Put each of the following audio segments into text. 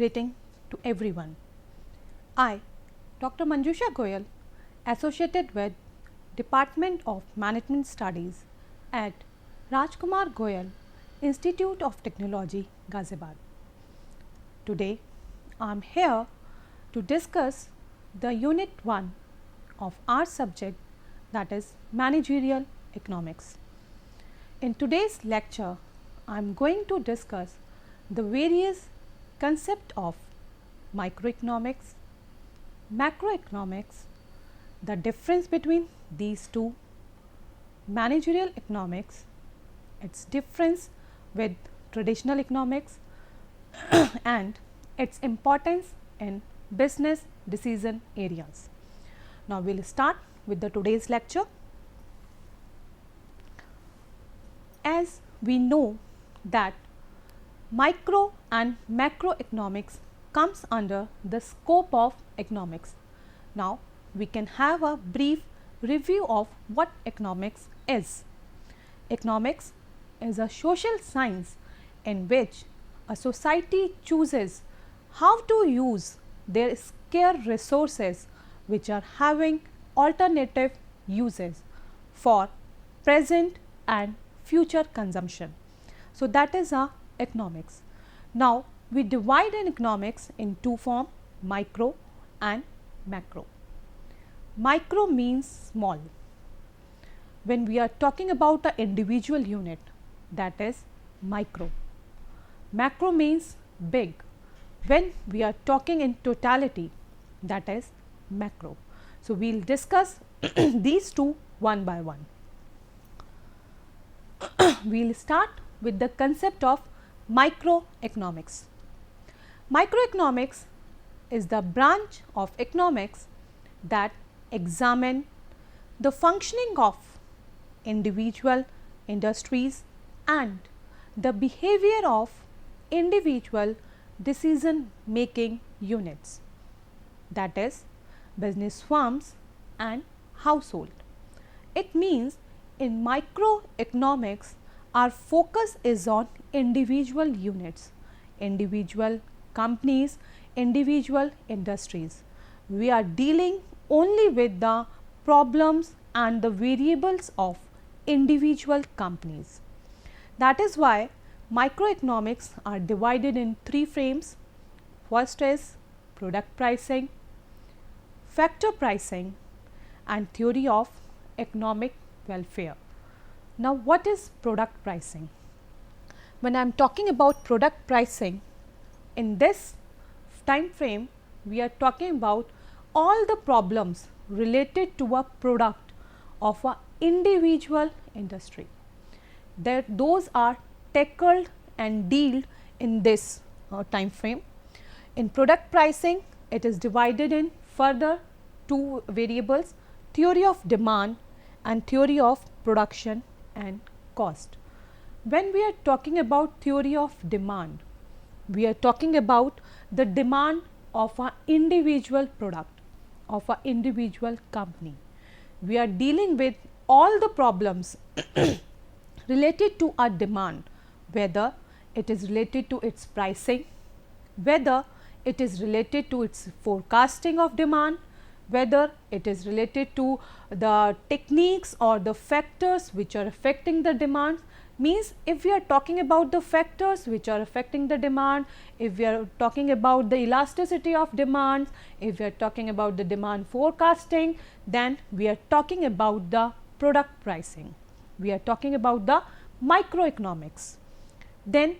greeting to everyone. I, Dr. Manjusha Goyal, associated with Department of Management Studies at Rajkumar Goyal Institute of Technology, Ghaziabad. Today, I am here to discuss the Unit 1 of our subject, that is Managerial Economics. In today's lecture, I am going to discuss the various concepts of microeconomics, macroeconomics, the difference between these two, managerial economics, its difference with traditional economics and its importance in business decision areas. Now, we will start with the today's lecture. As we know that micro and macroeconomics comes under the scope of economics. Now, we can have a brief review of what economics is. Economics is a social science in which a society chooses how to use their scarce resources which are having alternative uses for present and future consumption. So, that is our economics. Now, we divide in economics in two forms, micro and macro. Micro means small. When we are talking about an individual unit, that is micro. Macro means big. When we are talking in totality, that is macro. So, we will discuss these two one by one. We will start with the concept of microeconomics. Microeconomics is the branch of economics that examine the functioning of individual industries and the behavior of individual decision making units, that is business firms and household. It means in microeconomics our focus is on individual units, individual companies, individual industries. We are dealing only with the problems and the variables of individual companies. That is why microeconomics are divided in three frames. First is product pricing, factor pricing and theory of economic welfare. Now, what is product pricing? When I am talking about product pricing, in this time frame we are talking about all the problems related to a product of an individual industry. Those are tackled and dealt in this time frame. In product pricing, it is divided in further two variables, theory of demand and theory of production and cost. When we are talking about theory of demand, we are talking about the demand of an individual product, of an individual company. We are dealing with all the problems related to our demand, whether it is related to its pricing, whether it is related to its forecasting of demand, whether it is related to the techniques or the factors which are affecting the demand. Means if we are talking about the factors which are affecting the demand, if we are talking about the elasticity of demand, if we are talking about the demand forecasting, then we are talking about the product pricing. We are talking about the microeconomics. Then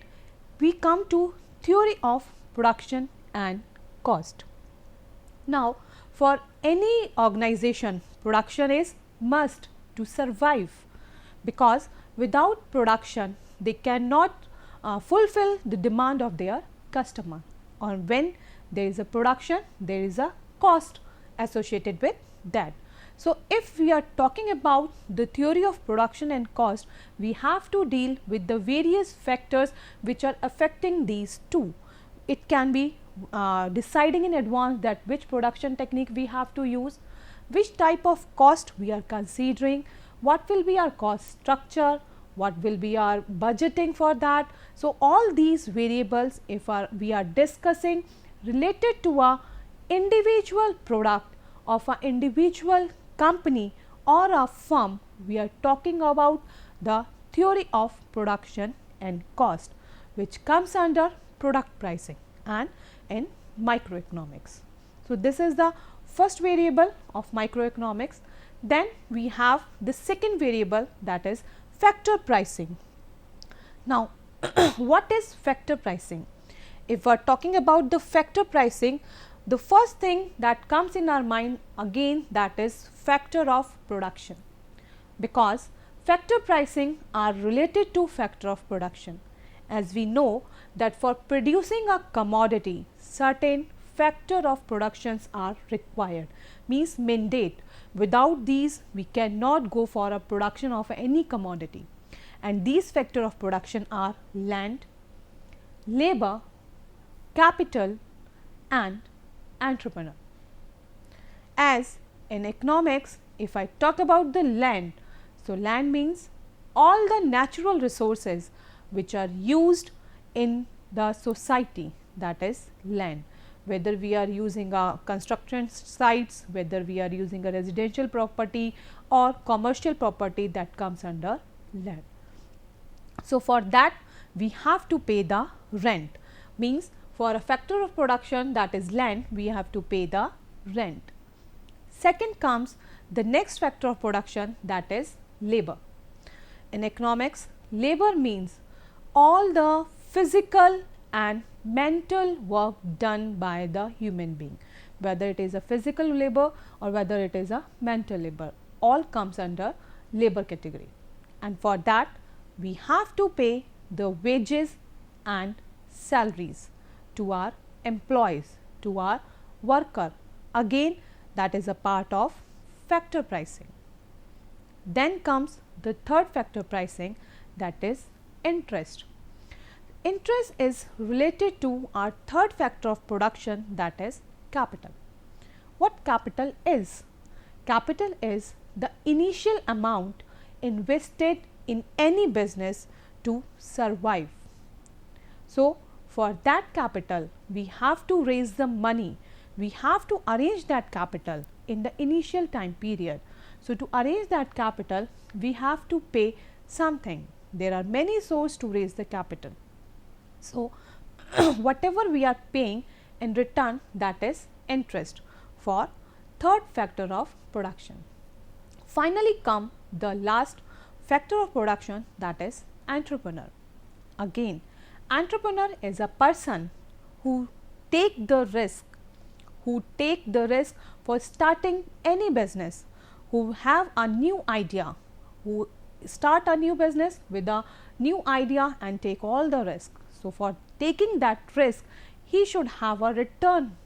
we come to theory of production and cost. Now, for any organization, production is must to survive, because without production they cannot fulfill the demand of their customer, or when there is a production there is a cost associated with that. So, if we are talking about the theory of production and cost, we have to deal with the various factors which are affecting these two. It can be deciding in advance that which production technique we have to use, which type of cost we are considering, what will be our cost structure, what will be our budgeting for that. So, all these variables, if we are discussing related to a individual product of an individual company or a firm, we are talking about the theory of production and cost, which comes under product pricing and in microeconomics. So, this is the first variable of microeconomics. Then we have the second variable, that is factor pricing. Now, what is factor pricing? If we are talking about the factor pricing, the first thing that comes in our mind again, that is factor of production, because factor pricing are related to factor of production. As we know that for producing a commodity, certain factor of productions are required, means mandate. Without these, we cannot go for a production of any commodity, and these factor of production are land, labor, capital and entrepreneur. As in economics, if I talk about the land, so land means all the natural resources which are used in the society, that is land. Whether we are using a construction sites, whether we are using a residential property or commercial property, that comes under land. So, for that we have to pay the rent, means for a factor of production, that is land, we have to pay the rent. Second comes the next factor of production, that is labor. In economics, labor means all the physical and mental work done by the human being, whether it is a physical labor or whether it is a mental labor, all comes under labor category. And for that we have to pay the wages and salaries to our employees, to our worker. Again, that is a part of factor pricing. Then comes the third factor pricing, that is interest. Interest is related to our third factor of production, that is capital. What capital is? Capital is the initial amount invested in any business to survive. So, for that capital we have to raise the money, we have to arrange that capital in the initial time period. So, to arrange that capital we have to pay something. There are many sources to raise the capital. So, whatever we are paying in return, that is interest for third factor of production. Finally come the last factor of production, that is entrepreneur. Again, entrepreneur is a person who take the risk for starting any business, who have a new idea, who start a new business with a new idea and take all the risk. So, for taking that risk, he should have a return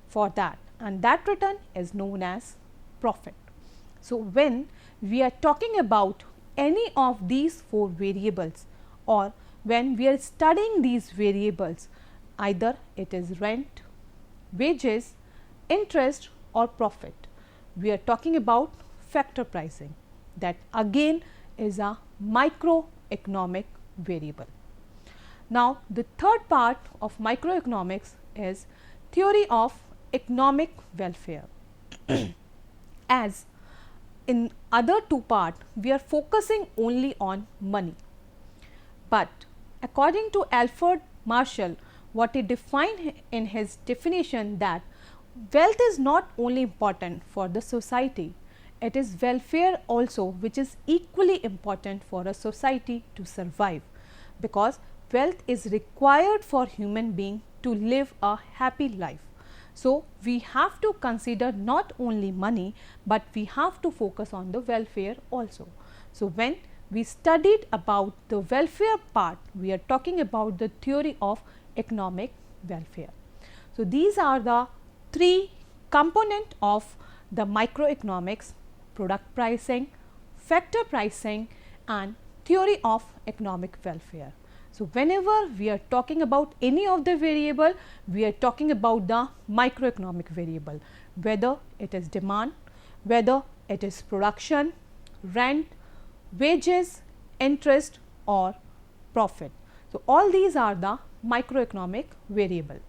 for that, and that return is known as profit. So, when we are talking about any of these four variables, or when we are studying these variables, either it is rent, wages, interest or profit, we are talking about factor pricing. That again is a microeconomic variable. Now, the third part of microeconomics is theory of economic welfare. As in other two parts, we are focusing only on money, but according to Alfred Marshall, what he defined in his definition, that wealth is not only important for the society, it is welfare also which is equally important for a society to survive, because wealth is required for human being to live a happy life. So, we have to consider not only money, but we have to focus on the welfare also. So, when we studied about the welfare part, we are talking about the theory of economic welfare. So, these are the three components of the microeconomics: product pricing, factor pricing and theory of economic welfare. So, whenever we are talking about any of the variable, we are talking about the microeconomic variable, whether it is demand, whether it is production, rent, wages, interest or profit. So, all these are the microeconomic variable.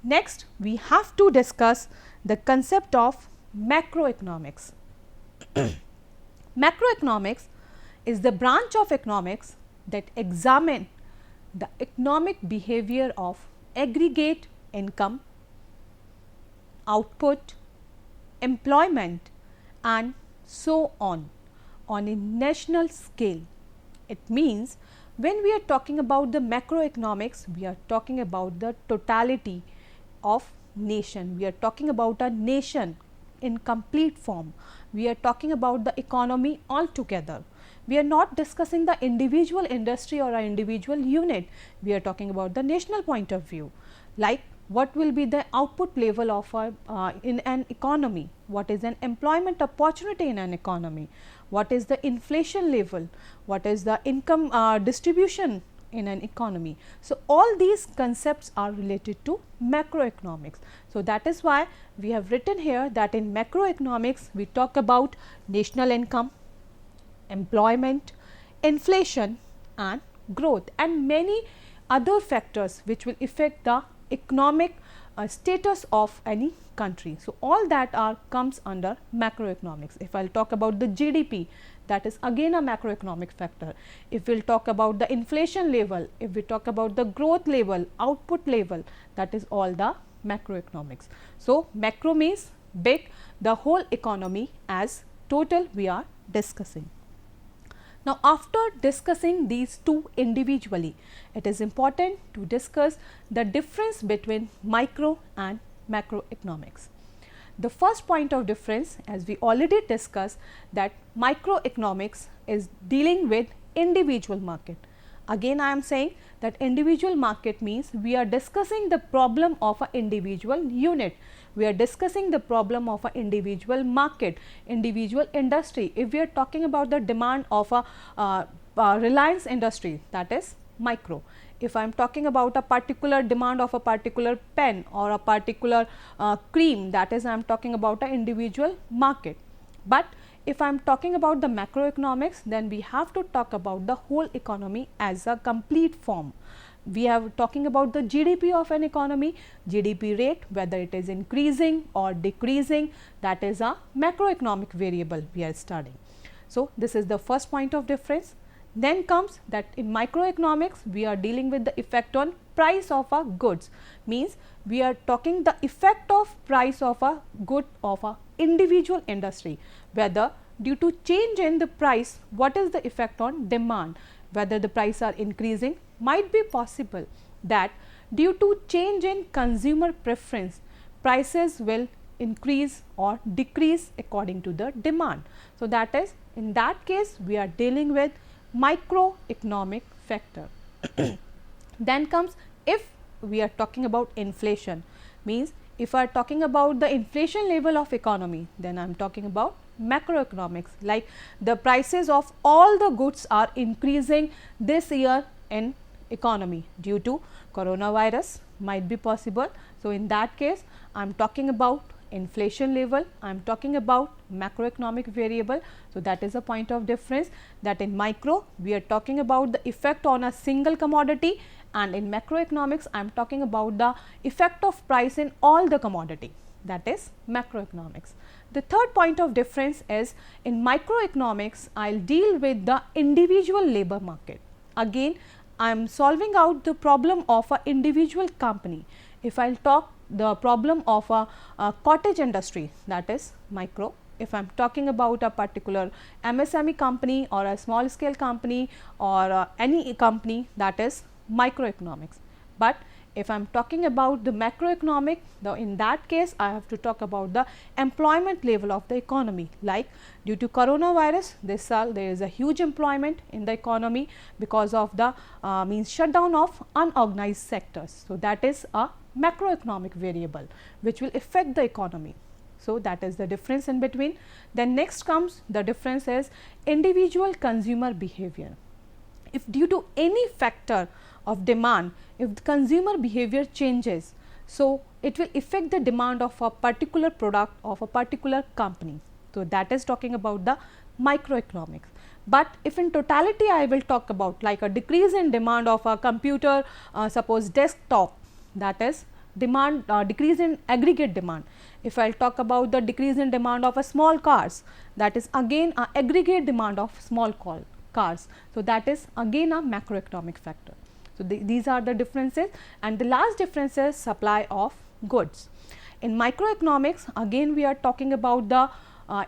Next, we have to discuss the concept of macroeconomics. Macroeconomics is the branch of economics that examine the economic behavior of aggregate income, output, employment and so on a national scale. It means when we are talking about the macroeconomics, we are talking about the totality of nation. We are talking about a nation in complete form. We are talking about the economy altogether. We are not discussing the individual industry or an individual unit. We are talking about the national point of view, like what will be the output level of in an economy, what is an employment opportunity in an economy, what is the inflation level, what is the income distribution in an economy. So, all these concepts are related to macroeconomics. So, that is why we have written here that in macroeconomics we talk about national income, employment, inflation and growth and many other factors which will affect the economic status of any country. So, all that comes under macroeconomics. If I will talk about the GDP, that is again a macroeconomic factor. If we will talk about the inflation level, if we talk about the growth level, output level, that is all the macroeconomics. So, macro means big, the whole economy as total we are discussing. Now, after discussing these two individually, it is important to discuss the difference between micro and macroeconomics. The first point of difference, as we already discussed, that microeconomics is dealing with individual market. Again, I am saying that individual market means we are discussing the problem of an individual unit. We are discussing the problem of an individual market, individual industry. If we are talking about the demand of a Reliance industry, that is micro. If I am talking about a particular demand of a particular pen or a particular cream, that is I am talking about an individual market. But if I am talking about the macroeconomics, then we have to talk about the whole economy as a complete form. We are talking about the GDP of an economy, GDP rate, whether it is increasing or decreasing, that is a macroeconomic variable we are studying. So, this is the first point of difference. Then comes that in microeconomics, we are dealing with the effect on price of a goods, means we are talking the effect of price of a good of a individual industry, whether due to change in the price, what is the effect on demand, whether the price are increasing, might be possible that due to change in consumer preference, prices will increase or decrease according to the demand. So, that is in that case we are dealing with microeconomic factor. Then comes if we are talking about inflation, means if I are talking about the inflation level of economy, then I am talking about macroeconomics, like the prices of all the goods are increasing this year in economy due to coronavirus, might be possible. So, in that case I am talking about inflation level, I am talking about macroeconomic variable. So, that is a point of difference, that in micro we are talking about the effect on a single commodity, and in macroeconomics I am talking about the effect of price in all the commodity, that is macroeconomics. The third point of difference is in microeconomics I will deal with the individual labor market. Again I am solving out the problem of an individual company. If I will talk the problem of a cottage industry, that is micro. If I am talking about a particular MSME company or a small scale company or any company, that is microeconomics. But if I am talking about the macroeconomic, in that case I have to talk about the employment level of the economy, like due to coronavirus there is a huge employment in the economy because of the means shutdown of unorganized sectors. So, that is a macroeconomic variable which will affect the economy. So, that is the difference in between. Then next comes the difference is individual consumer behavior. If due to any factor of demand, if the consumer behavior changes, so it will affect the demand of a particular product of a particular company. So, that is talking about the microeconomics. But if in totality I will talk about like a decrease in demand of a computer, suppose desktop, that is demand decrease in aggregate demand. If I will talk about the decrease in demand of a small cars, that is again a aggregate demand of small cars. So, that is again a macroeconomic factor. So, these are the differences, and the last difference is supply of goods. In microeconomics, again we are talking about the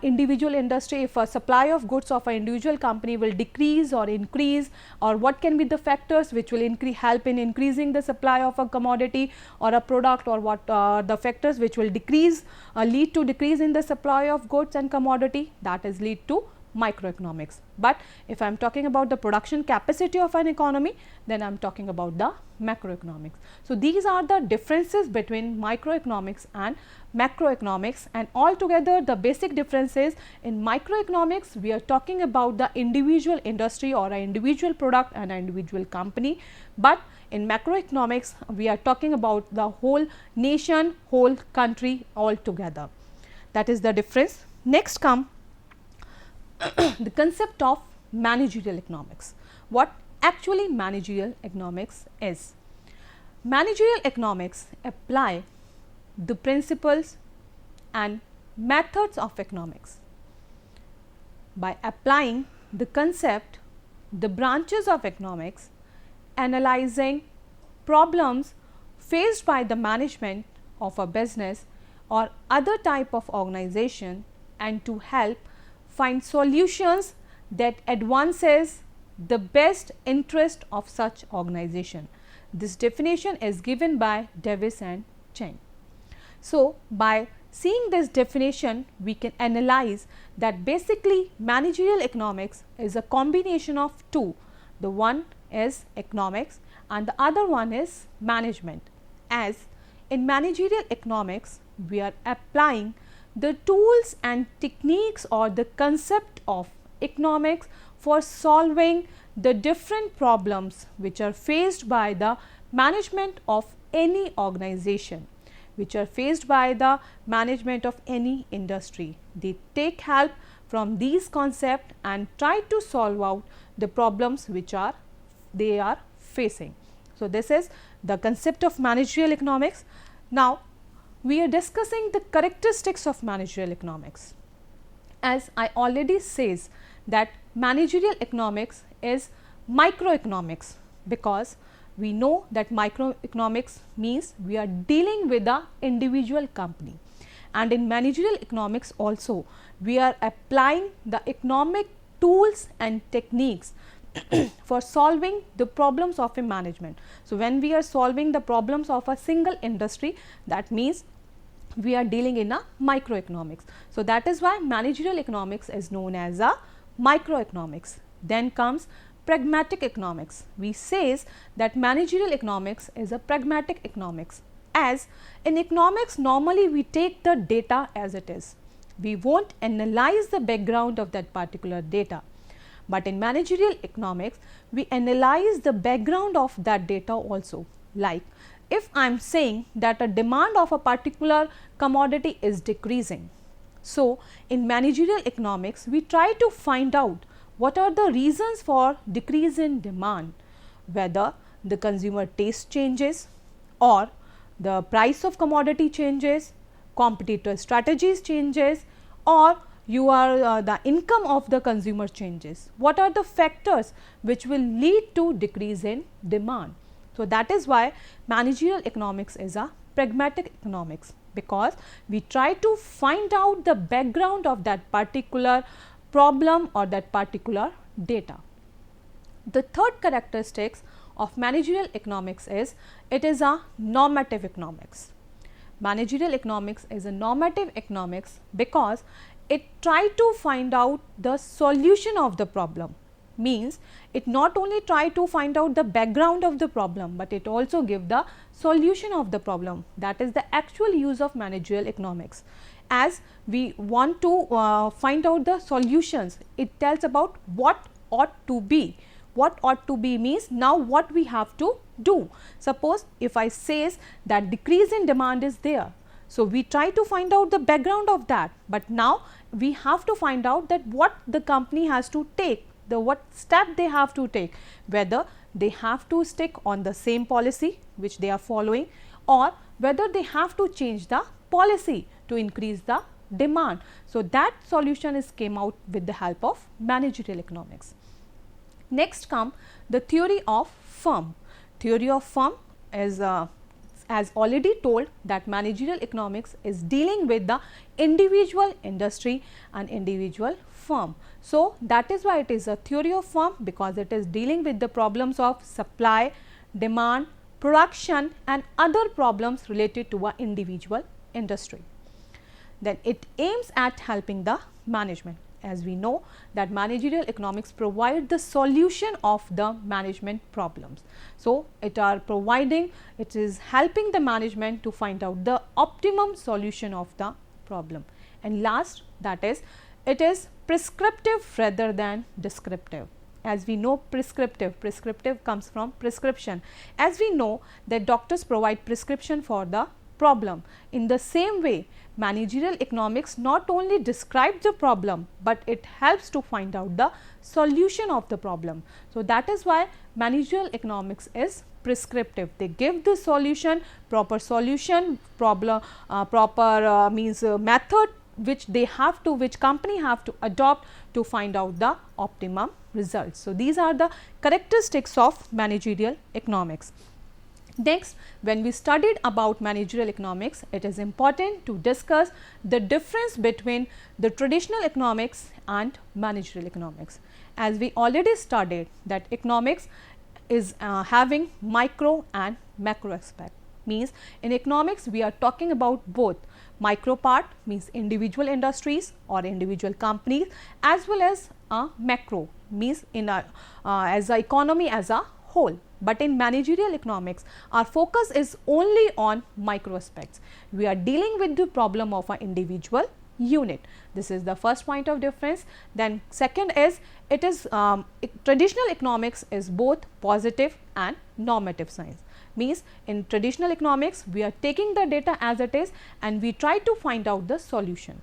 individual industry. If a supply of goods of an individual company will decrease or increase, or what can be the factors which will help in increasing the supply of a commodity or a product, or what the factors which will decrease lead to decrease in the supply of goods and commodity, that is lead to microeconomics. But if I am talking about the production capacity of an economy, then I am talking about the macroeconomics. So, these are the differences between microeconomics and macroeconomics, and altogether the basic differences in microeconomics we are talking about the individual industry or an individual product and an individual company, but in macroeconomics we are talking about the whole nation, whole country altogether. That is the difference. Next come the concept of managerial economics. What actually managerial economics is? Managerial economics apply the principles and methods of economics. By applying the concept, the branches of economics, analyzing problems faced by the management of a business or other type of organization, and to help find solutions that advances the best interest of such organization. This definition is given by Davis and Chen. So, by seeing this definition, we can analyze that basically managerial economics is a combination of two. The one is economics and the other one is management. As in managerial economics, we are applying the tools and techniques or the concept of economics for solving the different problems which are faced by the management of any organization, which are faced by the management of any industry. They take help from these concepts and try to solve out the problems which they are facing. So, this is the concept of managerial economics. Now, we are discussing the characteristics of managerial economics. As I already says that managerial economics is microeconomics, because we know that microeconomics means we are dealing with the individual company, and in managerial economics also we are applying the economic tools and techniques for solving the problems of a management. So, when we are solving the problems of a single industry, that means we are dealing in a microeconomics. So, that is why managerial economics is known as a microeconomics. Then comes pragmatic economics. We says that managerial economics is a pragmatic economics, as in economics normally we take the data as it is. We won't analyze the background of that particular data, but in managerial economics we analyze the background of that data also. Like if I am saying that a demand of a particular commodity is decreasing, so in managerial economics we try to find out what are the reasons for decrease in demand, whether the consumer taste changes or the price of commodity changes, competitor strategies changes, or the income of the consumer changes. What are the factors which will lead to decrease in demand? So, that is why managerial economics is a pragmatic economics, because we try to find out the background of that particular problem or that particular data. The third characteristics of managerial economics is it is a normative economics. Managerial economics is a normative economics because it try to find out the solution of the problem. Means it not only try to find out the background of the problem, but it also give the solution of the problem. That is the actual use of managerial economics. As we want to find out the solutions, it tells about what ought to be. What ought to be means now what we have to do. Suppose if I says that decrease in demand is there, so we try to find out the background of that, but now we have to find out that what the company has to take what step they have to take, whether they have to stick on the same policy which they are following, or whether they have to change the policy to increase the demand. So, that solution is came out with the help of managerial economics. Next come the theory of firm. Theory of firm is as already told that managerial economics is dealing with the individual industry and individual firm. So, that is why it is a theory of firm, because it is dealing with the problems of supply, demand, production and other problems related to an individual industry. Then it aims at helping the management. As we know that managerial economics provide the solution of the management problems. So, it is helping the management to find out the optimum solution of the problem. And last, that is, it is prescriptive rather than descriptive. As we know, prescriptive comes from prescription. As we know that doctors provide prescription for the problem. In the same way, managerial economics not only describes the problem, but it helps to find out the solution of the problem. So, that is why managerial economics is prescriptive. They give the solution, proper solution, method which company have to adopt to find out the optimum results. So, these are the characteristics of managerial economics. Next, when we studied about managerial economics, it is important to discuss the difference between the traditional economics and managerial economics. As we already studied that economics is having micro and macro aspect. Means in economics we are talking about both. Micro part means individual industries or individual companies, as well as macro means in as a economy as a whole. But in managerial economics, our focus is only on micro aspects. We are dealing with the problem of an individual unit. This is the first point of difference. Then second is, it is traditional economics is both positive and normative science. Means in traditional economics, we are taking the data as it is and we try to find out the solution.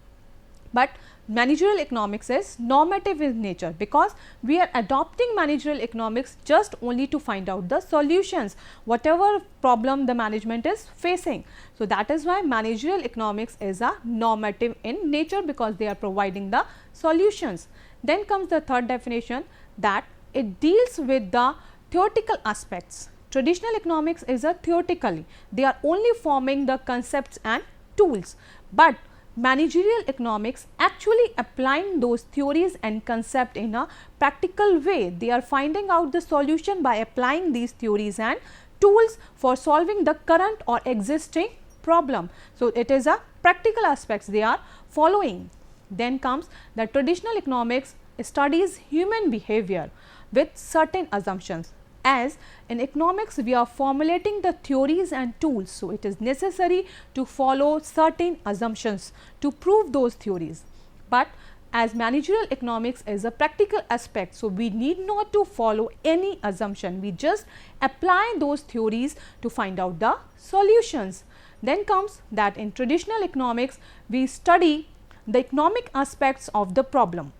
But managerial economics is normative in nature, because we are adopting managerial economics just only to find out the solutions, whatever problem the management is facing. So, that is why managerial economics is a normative in nature, because they are providing the solutions. Then comes the third definition, that it deals with the theoretical aspects. Traditional economics is a theoretically, they are only forming the concepts and tools, but managerial economics actually applying those theories and concept in a practical way. They are finding out the solution by applying these theories and tools for solving the current or existing problem. So, it is a practical aspects they are following. Then comes the traditional economics studies human behavior with certain assumptions. As in economics we are formulating the theories and tools, so it is necessary to follow certain assumptions to prove those theories. But as managerial economics is a practical aspect, so we need not to follow any assumption, we just apply those theories to find out the solutions. Then comes that in traditional economics we study the economic aspects of the problem,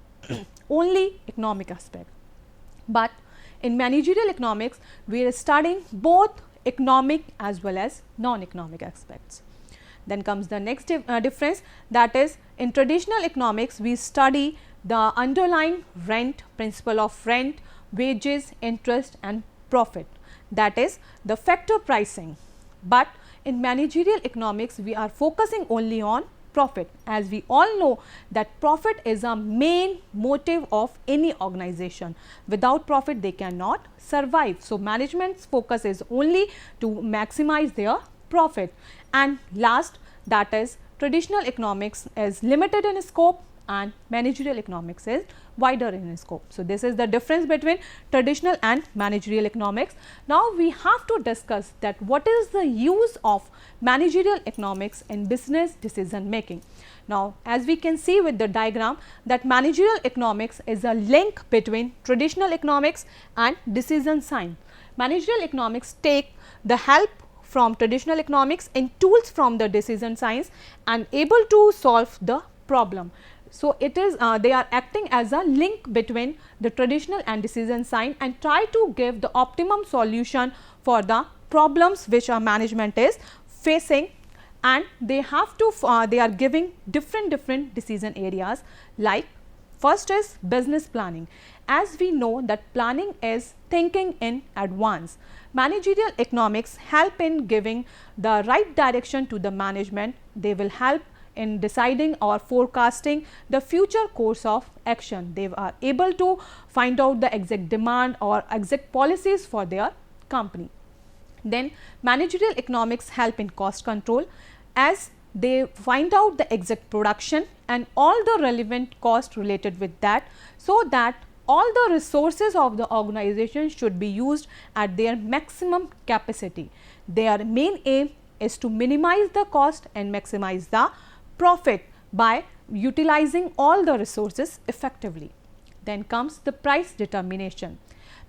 only economic aspect. But in managerial economics, we are studying both economic as well as non-economic aspects. Then comes the next difference, that is in traditional economics, we study the underlying rent, principle of rent, wages, interest and profit, that is the factor pricing. But in managerial economics, we are focusing only on profit, as we all know that profit is a main motive of any organization. Without profit they cannot survive. So, management's focus is only to maximize their profit. And last, that is traditional economics is limited in scope and managerial economics is wider in scope. So, this is the difference between traditional and managerial economics. Now, we have to discuss that what is the use of managerial economics in business decision making. Now, as we can see with the diagram, that managerial economics is a link between traditional economics and decision science. Managerial economics take the help from traditional economics and tools from the decision science and able to solve the problem. So, it is they are acting as a link between the traditional and decision science and try to give the optimum solution for the problems which our management is facing, and they have to they are giving different decision areas. Like first is business planning. As we know that planning is thinking in advance. Managerial economics help in giving the right direction to the management. They will help in deciding or forecasting the future course of action. They are able to find out the exact demand or exact policies for their company. Then managerial economics help in cost control, as they find out the exact production and all the relevant cost related with that, so that all the resources of the organization should be used at their maximum capacity. Their main aim is to minimize the cost and maximize the profit by utilizing all the resources effectively. Then comes the price determination.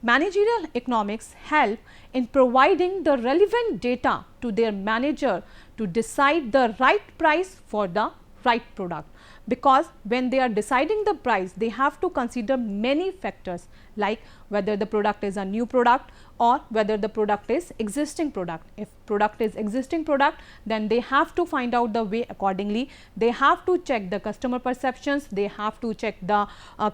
Managerial economics help in providing the relevant data to their manager to decide the right price for the right product, because when they are deciding the price, they have to consider many factors, like whether the product is a new product or whether the product is existing product. If product is existing product, then they have to find out the way accordingly. They have to check the customer perceptions, they have to check the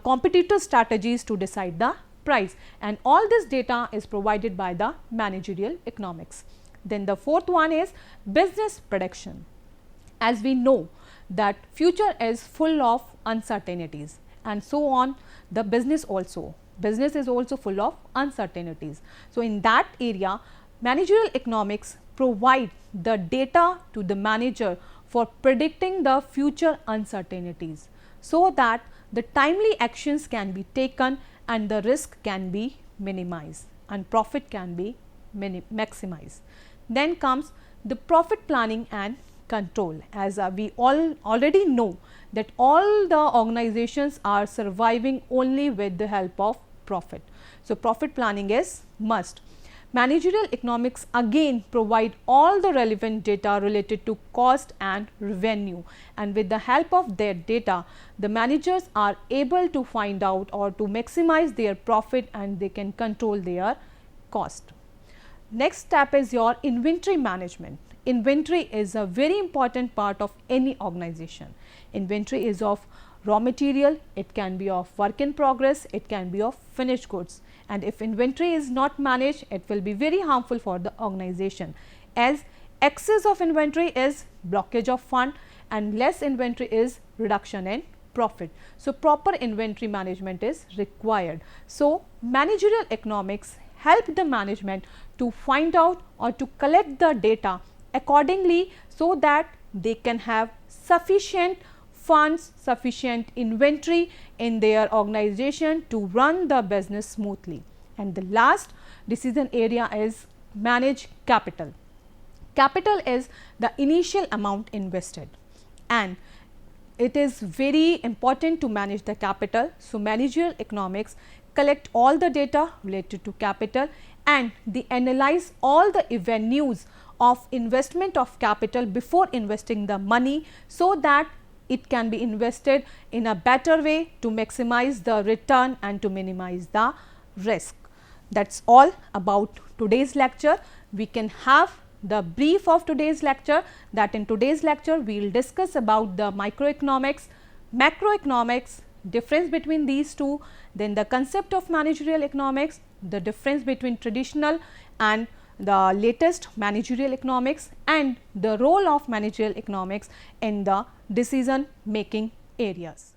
competitor strategies to decide the price, and all this data is provided by the managerial economics. Then the fourth one is business prediction. As we know that future is full of uncertainties, and so on the business also. Business is also full of uncertainties. So, in that area, managerial economics provide the data to the manager for predicting the future uncertainties, so that the timely actions can be taken and the risk can be minimized and profit can be maximized. Then comes the profit planning and control. As we all already know that all the organizations are surviving only with the help of profit. So, profit planning is must. Managerial economics again provide all the relevant data related to cost and revenue, and with the help of their data, the managers are able to find out or to maximize their profit, and they can control their cost. Next step is your inventory management. Inventory is a very important part of any organization. Inventory is of raw material, it can be of work in progress, it can be of finished goods, and if inventory is not managed, it will be very harmful for the organization, as excess of inventory is blockage of fund and less inventory is reduction in profit. So, proper inventory management is required. So, managerial economics help the management to find out or to collect the data accordingly, so that they can have sufficient funds, sufficient inventory in their organization to run the business smoothly. And the last decision area is manage capital. Capital is the initial amount invested, and it is very important to manage the capital. So, managerial economics collect all the data related to capital, and they analyze all the avenues of investment of capital before investing the money, so that it can be invested in a better way to maximize the return and to minimize the risk. That is all about today's lecture. We can have the brief of today's lecture, that in today's lecture we will discuss about the microeconomics, macroeconomics, difference between these two, then the concept of managerial economics, the difference between traditional and the latest managerial economics, and the role of managerial economics in the decision making areas.